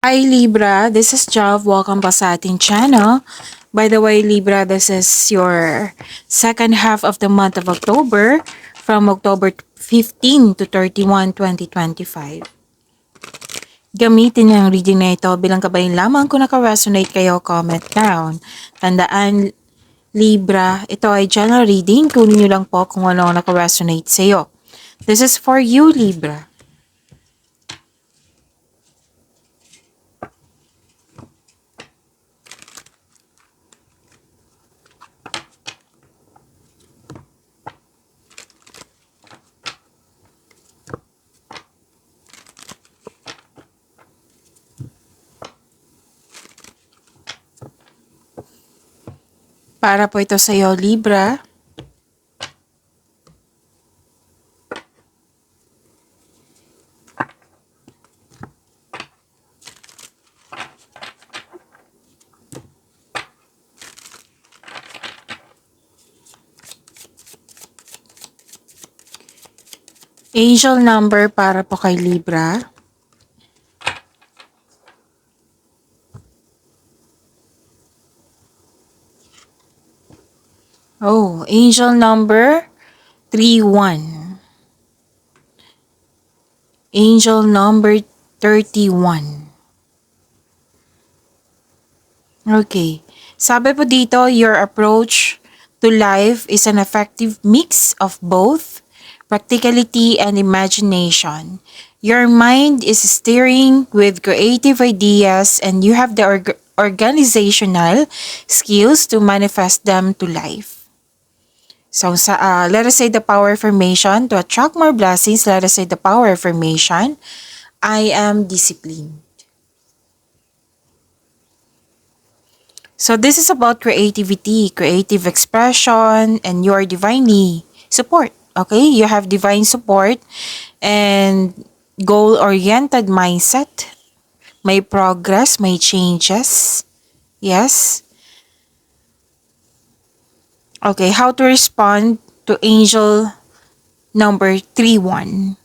Hi Libra, this is Jav. Welcome pa sa ating channel. By the way, Libra, this is your second half of the month of October from October 15 to 31, 2025. Gamitin niyo ang reading na ito bilang kabayan lamang kung naka-resonate kayo, comment down. Tandaan, Libra, ito ay general reading. Kunin niyo lang po kung ano ang naka-resonate sa iyo. This is for you, Libra. Para po ito sa iyo, Libra. Angel number para po kay Libra. Oh, angel number 31. Angel number 31. Okay. Sabi po dito, your approach to life is an effective mix of both practicality and imagination. Your mind is steering with creative ideas and you have the organizational skills to manifest them to life. So, let us say the power affirmation to attract more blessings. Let us say the power affirmation. I am disciplined. So, this is about creativity, creative expression, and you are divinely support. Okay? You have divine support and goal-oriented mindset. May progress, may changes. Yes. Okay, how to respond to angel number 31.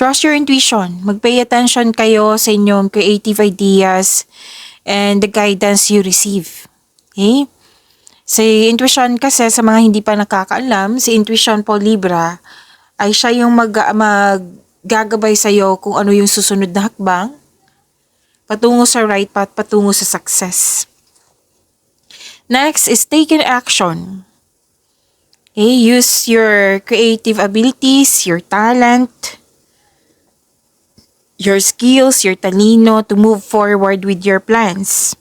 Trust your intuition. Mag-pay attention kayo sa inyong creative ideas and the guidance you receive. Okay? Sa intuition kasi, sa mga hindi pa nakakaalam, si intuition po, Libra, ay siya yung maggagabay sa'yo kung ano yung susunod na hakbang patungo sa right path, patungo sa success. Next is taking action. Okay, use your creative abilities, your talent, your skills, your talino to move forward with your plans.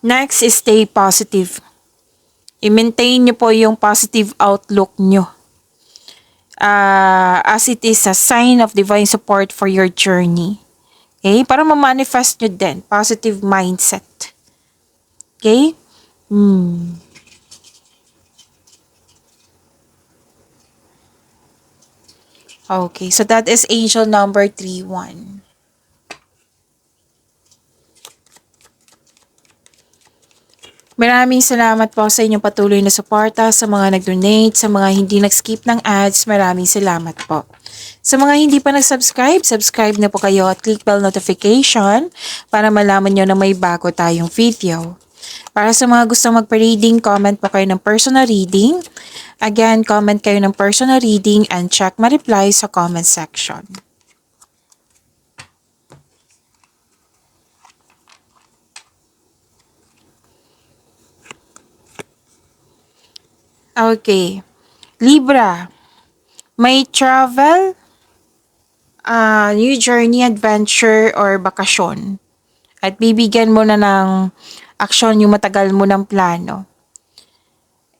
Next is stay positive. I-maintain nyo po yung positive outlook nyo. As it is a sign of divine support for your journey. Okay? Para ma-manifest nyo din. Positive mindset. Okay? Okay, so that is angel number 31. Maraming salamat po sa inyong patuloy na suporta, sa mga nag-donate, sa mga hindi nag-skip ng ads, maraming salamat po. Sa mga hindi pa nag-subscribe, subscribe na po kayo at click bell notification para malaman nyo na may bago tayong video. Para sa mga gustong magpa-reading, comment po kayo ng personal reading. Again, comment kayo ng personal reading and check my reply sa comment section. Okay. Libra, may travel, new journey, adventure, or bakasyon. At bibigyan mo na ng aksyon yung matagal mo ng plano.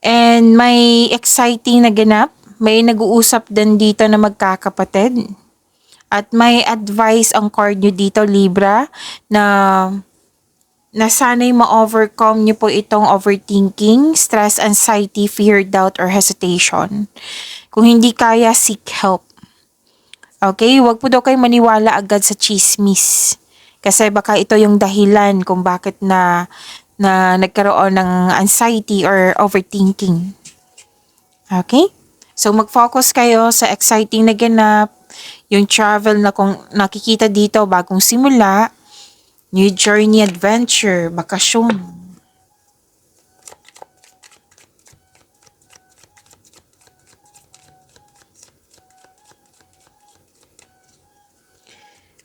And may exciting na ganap. May nag-uusap din dito na magkakapatid. At may advice ang card nyo dito, Libra, na sana'y ma-overcome nyo po itong overthinking, stress, anxiety, fear, doubt, or hesitation. Kung hindi kaya, seek help. Okay? Huwag po daw kayo maniwala agad sa chismis. Kasi baka ito yung dahilan kung bakit na nagkaroon ng anxiety or overthinking. Okay? So, mag-focus kayo sa exciting na ganap, Yung travel na kung nakikita dito, bagong simula, new journey, adventure, bakasyon.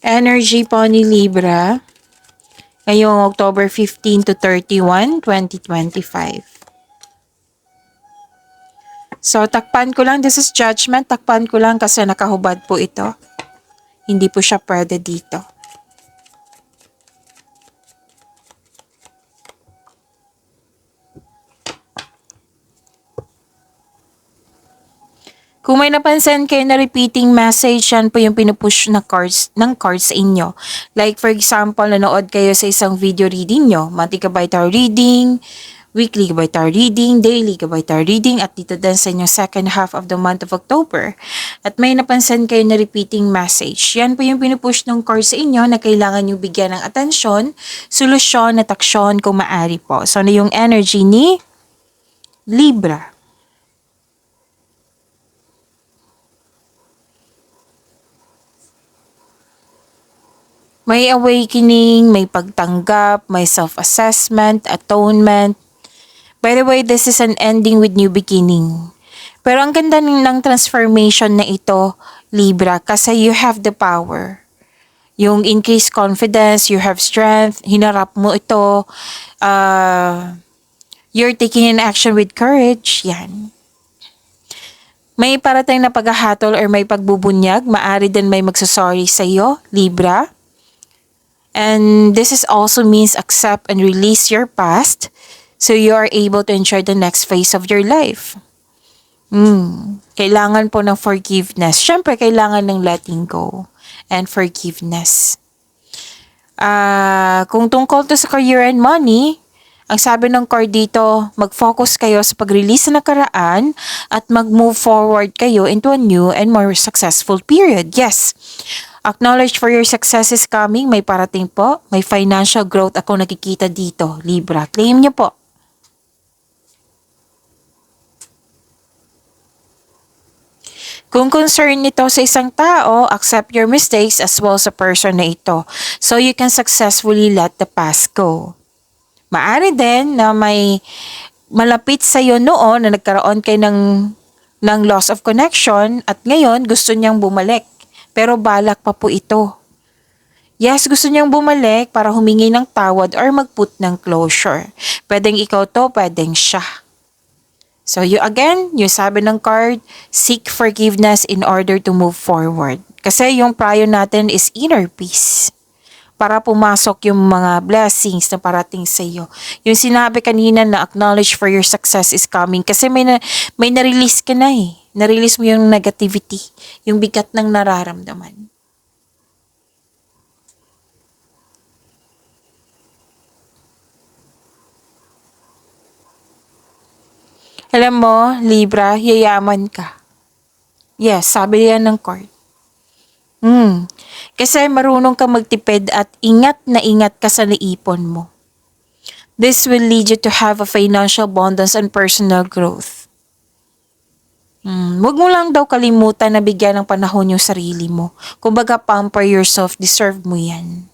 Energy po ni Libra, ngayong October 15 to 31, 2025. So, takpan ko lang. This is judgment. Takpan ko lang kasi nakahubad po ito. Hindi po siya pwede dito. Kung may napansin kayo na repeating message, yan po yung pinupush na cards, ng cards sa inyo. Like for example, nanood kayo sa isang video reading nyo. Monthly Gabay Tarot reading, weekly Gabay Tarot reading, daily Gabay Tarot reading, at dito din sa inyong second half of the month of October. At may napansin kayo na repeating message. Yan po yung pinupush ng cards sa inyo na kailangan nyo bigyan ng atensyon, solusyon at aksyon kung maaari po. So, na yung energy ni Libra. May awakening, may pagtanggap, may self-assessment, atonement. By the way, this is an ending with new beginning. Pero ang ganda ng transformation na ito, Libra, kasi you have the power. Yung increased confidence, you have strength, hinarap mo ito, you're taking an action with courage, yan. May parating na paghahatol or may pagbubunyag, maari din may magsasorry sa iyo, Libra. And this is also means accept and release your past so you are able to enjoy the next phase of your life. Kailangan po ng forgiveness. Siyempre, kailangan ng letting go and forgiveness. Kung tungkol to sa career and money, ang sabi ng card dito, mag-focus kayo sa pag-release na nakaraan at mag-move forward kayo into a new and more successful period. Yes. Acknowledge for your success is coming. May parating po. May financial growth ako nakikita dito. Libra, claim niyo po. Kung concern nito sa isang tao, accept your mistakes as well sa person na ito. So you can successfully let the past go. Maari din na may malapit sa iyo noon na nagkaroon kayo ng loss of connection at ngayon gusto niyang bumalik. Pero balak pa po ito. Yes, gusto niyang bumalik para humingi ng tawad or mag-put ng closure. Pwedeng ikaw to, pwedeng siya. So yung sabi ng card, seek forgiveness in order to move forward. Kasi yung prayo natin is inner peace. Para pumasok yung mga blessings na parating sa iyo. Yung sinabi kanina na acknowledge for your success is coming. Kasi may na-release ka na eh. Na-release mo yung negativity. Yung bigat ng nararamdaman. Alam mo, Libra, yayaman ka. Yes, sabi yan ng card. Kasi marunong ka magtipid at ingat na ingat ka sa naipon mo. This will lead you to have a financial abundance and personal growth. Huwag mo lang daw kalimutan na bigyan ng panahon yung sarili mo. Kumbaga, pamper yourself, deserve mo yan.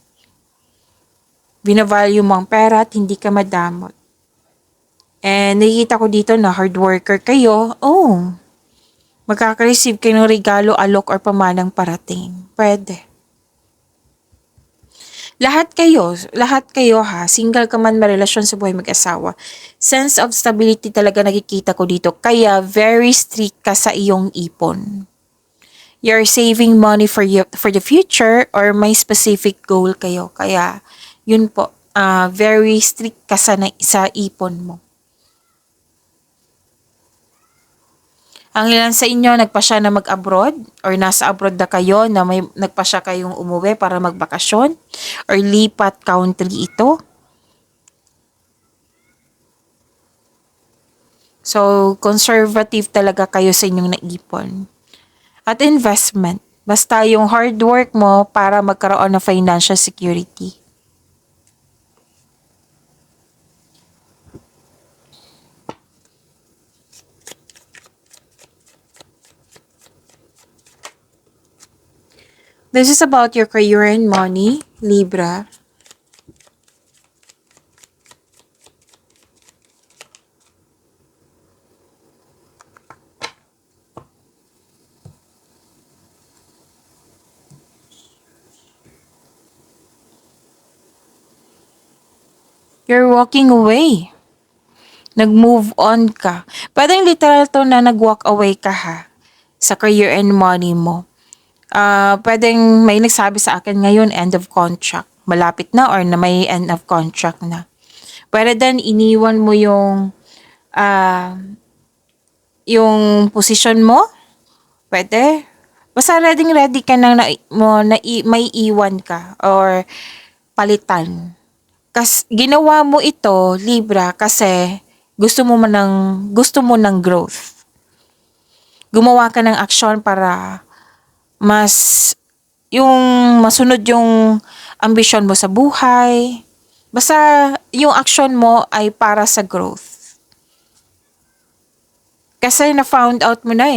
Binavalue mo ang pera at hindi ka madamot. And nakikita ko dito na hard worker kayo. Magkaka-receive kayo ng regalo, alok, or pamanang parating. Pwede. Lahat kayo ha, single ka man, marelasyon sa buhay mag-asawa. Sense of stability talaga nakikita ko dito. Kaya very strict ka sa iyong ipon. You're saving money for the future or may specific goal kayo. Kaya yun po, very strict ka sa ipon mo. Ang ilan sa inyo nagpasya na mag-abroad or nasa abroad na kayo na may nagpasya kayong umuwi para magbakasyon or lipat country ito. So, conservative talaga kayo sa inyong naipon. At investment. Basta yung hard work mo para magkaroon ng financial security. This is about your career and money, Libra. You're walking away. Nag-move on ka. Parang literal to na nag-walk away ka ha sa career and money mo. Pwedeng may nagsabi sa akin ngayon, end of contract. Malapit na or na may end of contract na. Pwede din iniwan mo ah, yung position mo. Pwede. Basta ready ka nang may iwan ka or palitan. Ginawa mo ito, Libra, kasi gusto mo ng growth. Gumawa ka ng aksyon para mas yung masunod yung ambisyon mo sa buhay. Basta yung action mo ay para sa growth. Kasi na-found out mo na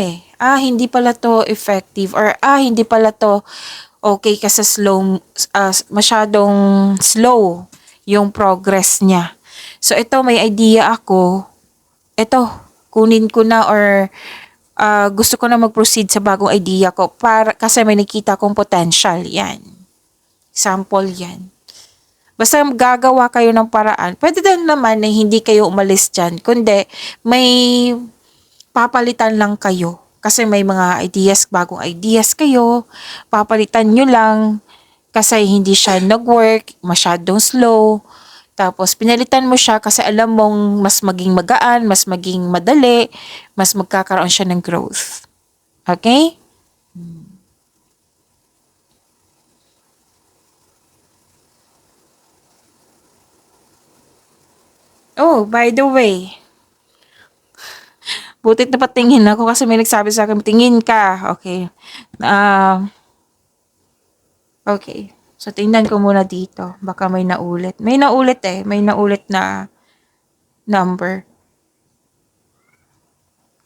hindi pala to effective or hindi pala to okay kasi masyadong slow yung progress niya. So ito may idea ako, ito kunin ko na or gusto ko na mag-proceed sa bagong idea ko kasi may nakita kong potential yan. Sample yan. Basta gagawa kayo ng paraan. Pwede din naman na hindi kayo umalis dyan, kundi may papalitan lang kayo. Kasi may mga bagong ideas kayo, papalitan nyo lang kasi hindi siya nag-work, masyadong slow. Tapos pinalitan mo siya kasi alam mong mas maging magaan, mas maging madali, mas magkakaroon siya ng growth. Okay? Oh, by the way, butit na patingin ako kasi may nagsabi sa akin, tingin ka. Okay. Okay. So, tingnan ko muna dito. Baka may naulit. May naulit May naulit na number.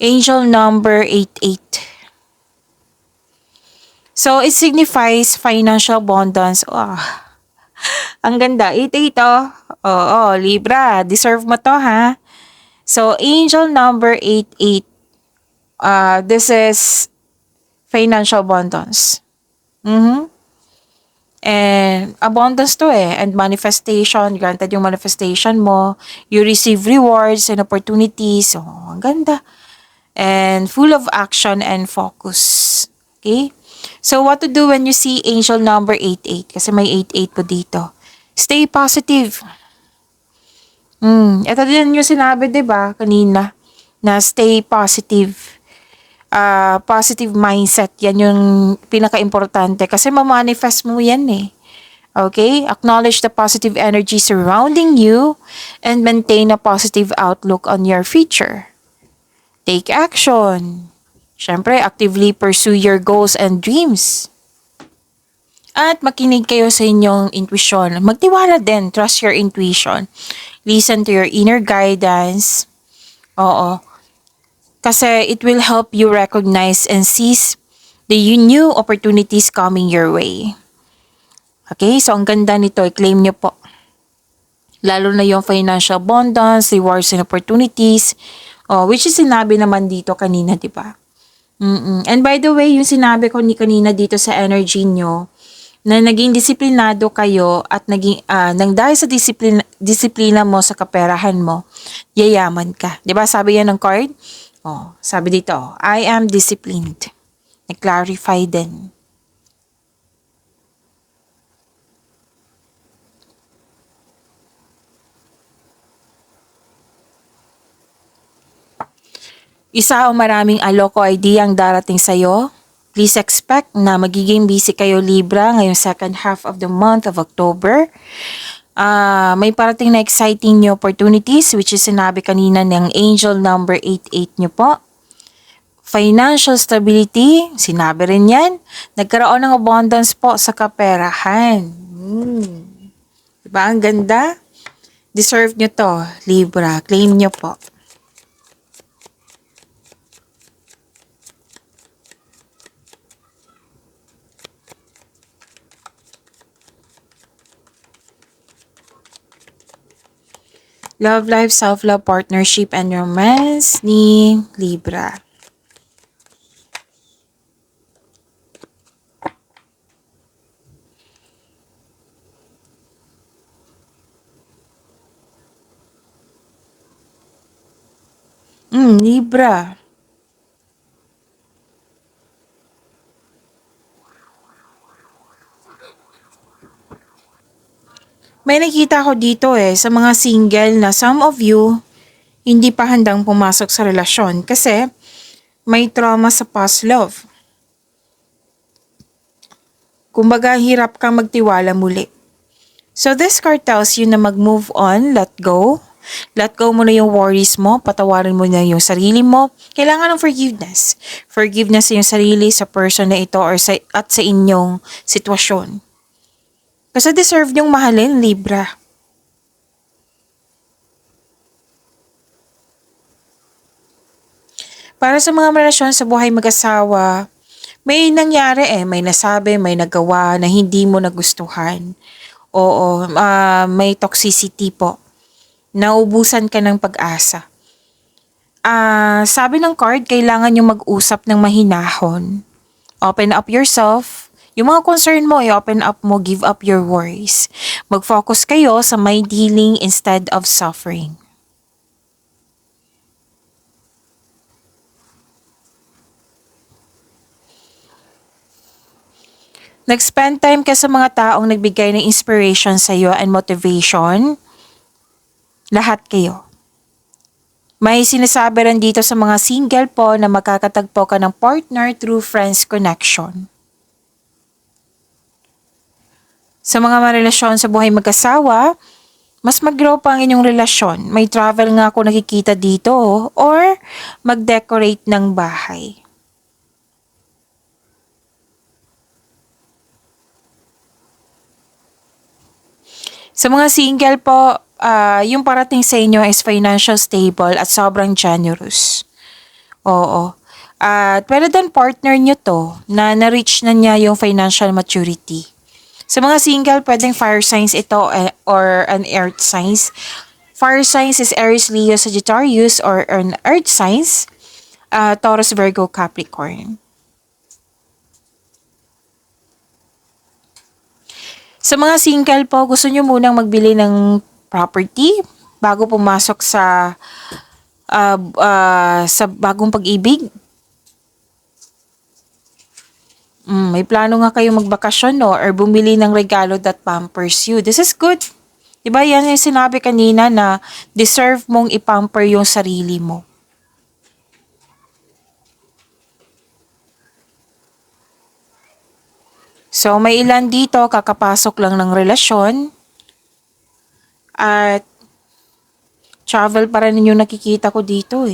Angel number 88. So, it signifies financial abundance. Ang ganda. 88 Oo, Libra. Deserve mo to, ha? So, angel number 88. This is financial abundance. And abundance to and manifestation, granted yung manifestation mo, you receive rewards and opportunities. Ang ganda. And full of action and focus. Okay? So, what to do when you see angel number 88? Kasi may 88 po dito. Stay positive. Ito din yung sinabi, diba, kanina, na stay positive. Positive mindset, yan yung pinaka-importante. Kasi ma-manifest mo yan Okay? Acknowledge the positive energy surrounding you and maintain a positive outlook on your future. Take action. Siyempre, actively pursue your goals and dreams. At makinig kayo sa inyong intuition. Magtiwala din. Trust your intuition. Listen to your inner guidance. Oo. Kasi it will help you recognize and seize the new opportunities coming your way. Okay? So, ang ganda nito. I-claim nyo po. Lalo na yung financial abundance, rewards and opportunities. Which is sinabi naman dito kanina, di ba? And by the way, yung sinabi ko kanina dito sa energy nyo, na naging disiplinado kayo at nang dahil sa disiplina mo sa kaperahan mo, yayaman ka. Di ba sabi yan ng card? Sabi dito, I am disciplined. Nag-clarify din. Isa o maraming aloko idea ang darating sa'yo. Please expect na magiging busy kayo, Libra, ngayong second half of the month of October. May parating na exciting new opportunities which is sinabi kanina ng angel number 88 nyo po. Financial stability, sinabi rin yan. Nagkaroon ng abundance po sa kaperahan. Diba ang ganda? Deserve nyo to, Libra. Claim nyo po. Love life, self-love, partnership, and romance ni Libra. Libra. May nakita ko dito sa mga single na some of you hindi pa handang pumasok sa relasyon kasi may trauma sa past love. Kumbaga, hirap kang magtiwala muli. So this card tells you na mag-move on, let go. Let go mo na yung worries mo, patawarin mo na yung sarili mo. Kailangan ng forgiveness. Forgiveness sa yung sarili, sa person na ito, at sa inyong sitwasyon. Kasi deserve niyong mahalin, Libra. Para sa mga relasyon sa buhay mag-asawa, may nangyari may nasabi, may nagawa na hindi mo nagustuhan. Oo, may toxicity po. Naubusan ka ng pag-asa. Sabi ng card, kailangan yung mag-usap ng mahinahon. Open up yourself. Yung mga concern mo, i-open up mo, give up your worries. Mag-focus kayo sa mind healing instead of suffering. Nag-spend time ka sa mga taong nagbigay ng inspiration sa iyo and motivation. Lahat kayo. May sinasabi rin dito sa mga single po na makakatagpo ka ng partner through friends connection. Sa mga marelasyon sa buhay mag-asawa, mas mag-grow pa ang inyong relasyon. May travel nga ako nakikita dito or mag-decorate ng bahay. Sa mga single po, yung parating sa inyo is financial stable at sobrang generous. Oo. At pwede din partner nyo to na na-reach na niya yung financial maturity. Sa mga single, pwedeng fire signs ito or an earth signs. Fire signs is Aries, Leo, Sagittarius, or an earth signs, Taurus, Virgo, Capricorn. Sa mga single po, gusto nyo munang magbili ng property bago pumasok sa bagong pag-ibig. May plano nga kayo magbakasyon or bumili ng regalo that pampers you. This is good. Diba yan yung sinabi kanina na deserve mong ipamper yung sarili mo. So may ilan dito kakapasok lang ng relasyon at travel pa rin yung nakikita ko dito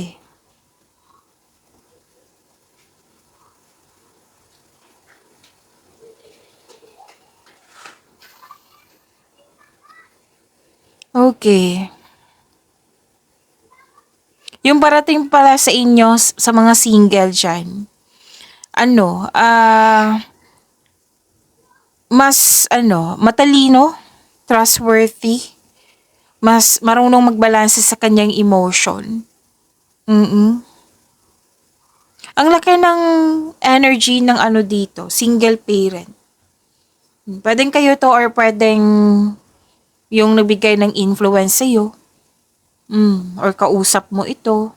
Okay. Yung parating pala sa inyo sa mga single dyan, matalino, trustworthy, mas marunong magbalanse sa kanyang emotion. Ang laki ng energy ng dito, single parent. Pwedeng kayo to or pwedeng yung nagbigay ng influence sa'yo. Or kausap mo ito.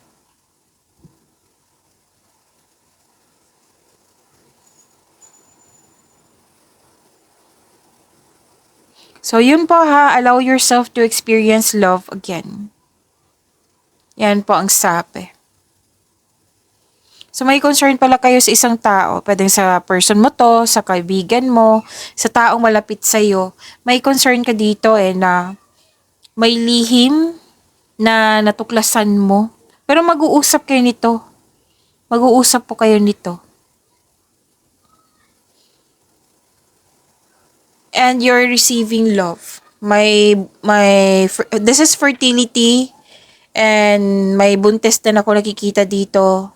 So yun po allow yourself to experience love again. Yan po ang sabi. So may concern pala kayo sa isang tao, pwedeng sa person mo to, sa kaibigan mo, sa taong malapit sa'yo. May concern ka dito na may lihim na natuklasan mo. Pero mag-uusap kayo nito. Mag-uusap po kayo nito. And you're receiving love. This is fertility and may buntis din ako nakikita dito.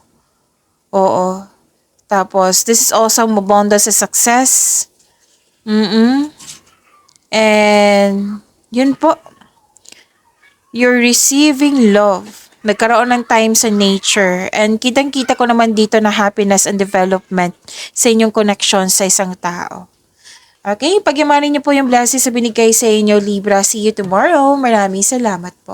Oo. Tapos, this is also mabonda sa success. And, yun po. You're receiving love. Nagkaroon ng time sa nature. And kitang-kita ko naman dito na happiness and development sa inyong connection sa isang tao. Okay, pagyamanin niyo po yung blessings sa binigay sa inyo, Libra. See you tomorrow. Maraming salamat po.